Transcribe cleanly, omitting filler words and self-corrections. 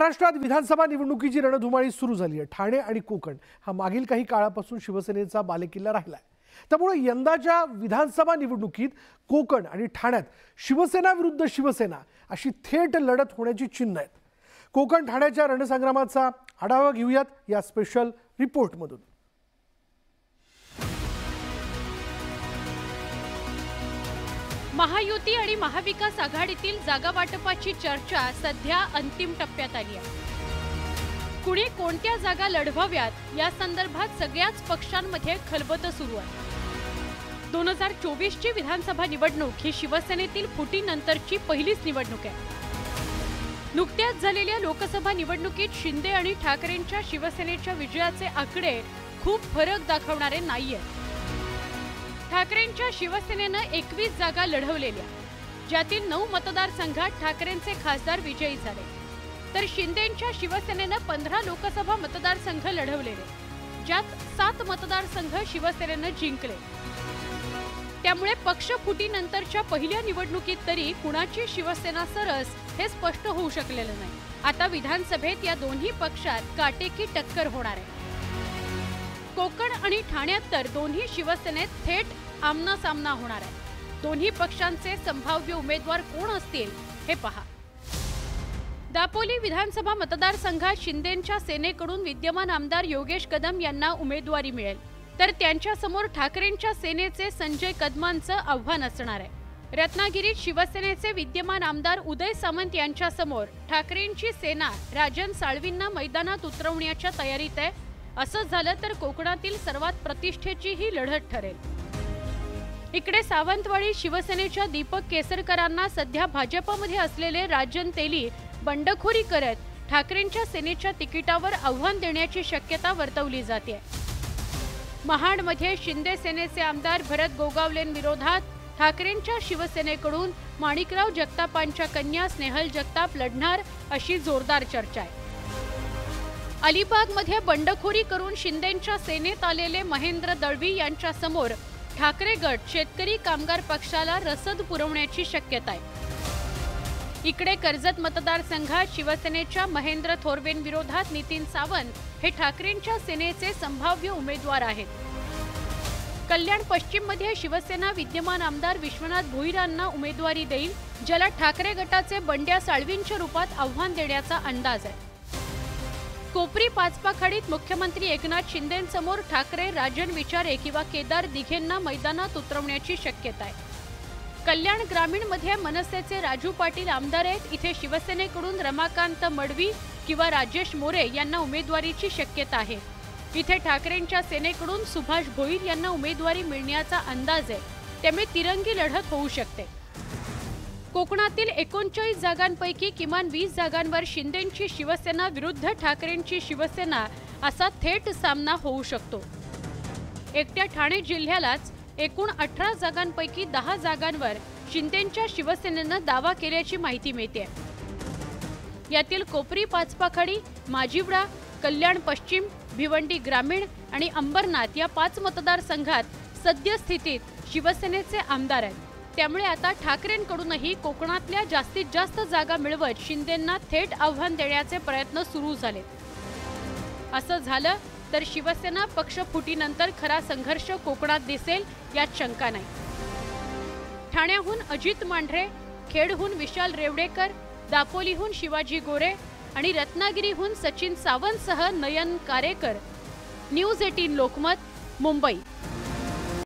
महाराष्ट्रात विधानसभा निवडणुकीची रणधुमाळी सुरू झाली आहे। ठाणे आणि कोकण हा मागील काही काळापासून शिवसेनेचा बालेकिल्ला राहिलाय। त्यामुळे यंदाच्या विधानसभा निवडणुकीत कोकण आणि ठाण्यात शिवसेना विरुद्ध शिवसेना अशी थेट लढत होण्याची चिन्ह आहेत। कोकण ठाण्याच्या रणसंग्रामाचा आढावा घेऊयात या स्पेशल रिपोर्टमधून। महायुती आणि महाविकास आघाडीतील जागा वाटपाची चर्चा सध्या अंतिम टप्प्यात आली आहे। कुणी कोणत्या जागा लढवाव्यात या संदर्भात सगळ्याच पक्षांमध्ये खलबत सुरू आहे। 2024 ची विधानसभा निवडणूक ही शिवसेनेतील फुटीनंतरची पहिलीच निवडणूक आहे। नुकत्याच झालेल्या लोकसभा निवडणुकीत शिंदे आणि ठाकरेंच्या शिवसेनेच्या विजयाचे आकडे खूप फरक दाखवणारे नाहीयेत। ठाकरेंच्या शिवसेनेनं 21 जागा लढवलेल्या, ज्यातील 9 मतदारसंघात ठाकरेंचे खासदार विजयी झाले, तर शिंदेंच्या शिवसेनेनं 15 लोकसभा मतदारसंघ लढवलेले, ज्यात 7 मतदारसंघ शिवसेनेनं जिंकले। त्यामुळे पक्ष फुटीनंतरच्या पहिल्या निवडणुकीत तरी कुणाची शिवसेना सरस हे स्पष्ट होऊ शकलेलं नाही। आता विधानसभेत या दोन्ही पक्षात काटेकी टक्कर होणार आहे। कोकण आणि ठाण्यात तर दोन्ही शिवसेनेत थेट आमना-सामना होणार आहे। दोन्ही पक्षांचे संभाव्य उमेदवार कोण असतील हे पहा। दापोली विधानसभा मतदारसंघात शिंदेंच्या सेनेकडून विद्यमान आमदार योगेश कदम यांना उमेदवारी मिळेल, तर त्यांच्या समोर ठाकरेंच्या सेनेचे संजय कदमांचं आव्हान असणार आहे। रत्नागिरीत शिवसेनेचे विद्यमान आमदार उदय सामंत यांच्या समोर ठाकरेंची सेना राजन साळवींना मैदानात उतरवण्याच्या तयारीत आहे। असं झालं तर कोकणातील सर्वात प्रतिष्ठेची ही लढत ठरेल। इकडे सावंतवाडी शिवसेनेच्या दीपक केसरकरांना सध्या भाजपमध्ये असलेले राजन तेली बंडखोरी करत ठाकरेंच्या सेनेच्या तिकिटावर आव्हान देण्याची शक्यता वर्तवली जाते। महाडमध्ये शिंदे सेनेचे आमदार भरत गोगावलेंविरोधात ठाकरेंच्या शिवसेनेकडून माणिकराव जगतापांच्या कन्या स्नेहल जगताप लढणार अशी जोरदार चर्चा आहे। अलिबागमध्ये बंडखोरी करून शिंदेंच्या सेनेत आलेले महेंद्र दळवी यांच्या समोर ठाकरे गट शेतकरी कामगार पक्षाला रसद पुरवण्याची शक्यता आहे। इकडे कर्जत मतदारसंघात शिवसेनेच्या महेंद्र थोरवेंविरोधात नितीन सावंत हे ठाकरेंच्या सेनेचे संभाव्य उमेदवार आहेत। कल्याण पश्चिममध्ये शिवसेना विद्यमान आमदार विश्वनाथ भोईरांना उमेदवारी देईल, ज्याला ठाकरे गटाचे बंड्या साळवींच्या रूपात आव्हान देण्याचा अंदाज आहे। कोपरी पाचपाखाडीत मुख्यमंत्री एकनाथ शिंदेंसमोर ठाकरे राजन विचारे किंवा केदार दिघेंना मैदानात उतरवण्याची शक्यता आहे। कल्याण ग्रामीणमध्ये मनसेचे राजू पाटील आमदार आहेत। इथे शिवसेनेकडून रमाकांत मडवी किंवा राजेश मोरे यांना उमेदवारीची शक्यता आहे। इथे ठाकरेंच्या सेनेकडून सुभाष भोईर यांना उमेदवारी मिळण्याचा अंदाज आहे, त्यामुळे तिरंगी लढत होऊ शकते। कोकणातील 39 जागांपैकी किमान 20 जागांवर शिंदेंची शिवसेना विरुद्ध ठाकरेंची शिवसेना असा थेट सामना होऊ शकतो। एकट्या ठाणे जिल्ह्यालाच एकूण 18 जागांपैकी 10 जागांवर शिंदेंच्या शिवसेनेनं दावा केल्याची माहिती मिळते। यातील कोपरी पाचपाखाडी, माजिवडा, कल्याण पश्चिम, भिवंडी ग्रामीण आणि अंबरनाथ या 5 मतदारसंघात सद्यस्थितीत शिवसेनेचे आमदार आहेत। त्यामुळे आता ठाकरेंकडूनही कोकणातल्या जास्तीत जास्त जागा मिळवत शिंदेंना थेट आव्हान देण्याचे प्रयत्न सुरू झाले। असं झालं तर शिवसेना पक्ष फुटीनंतर खरा संघर्ष कोकणात दिसेल यात शंका नाही। ठाण्याहून अजित मांढरे, खेडहून विशाल रेवडेकर, दापोलीहून शिवाजी गोरे आणि रत्नागिरीहून सचिन सावंतसह नयन कारेकर। न्यूज 18 लोकमत, मुंबई।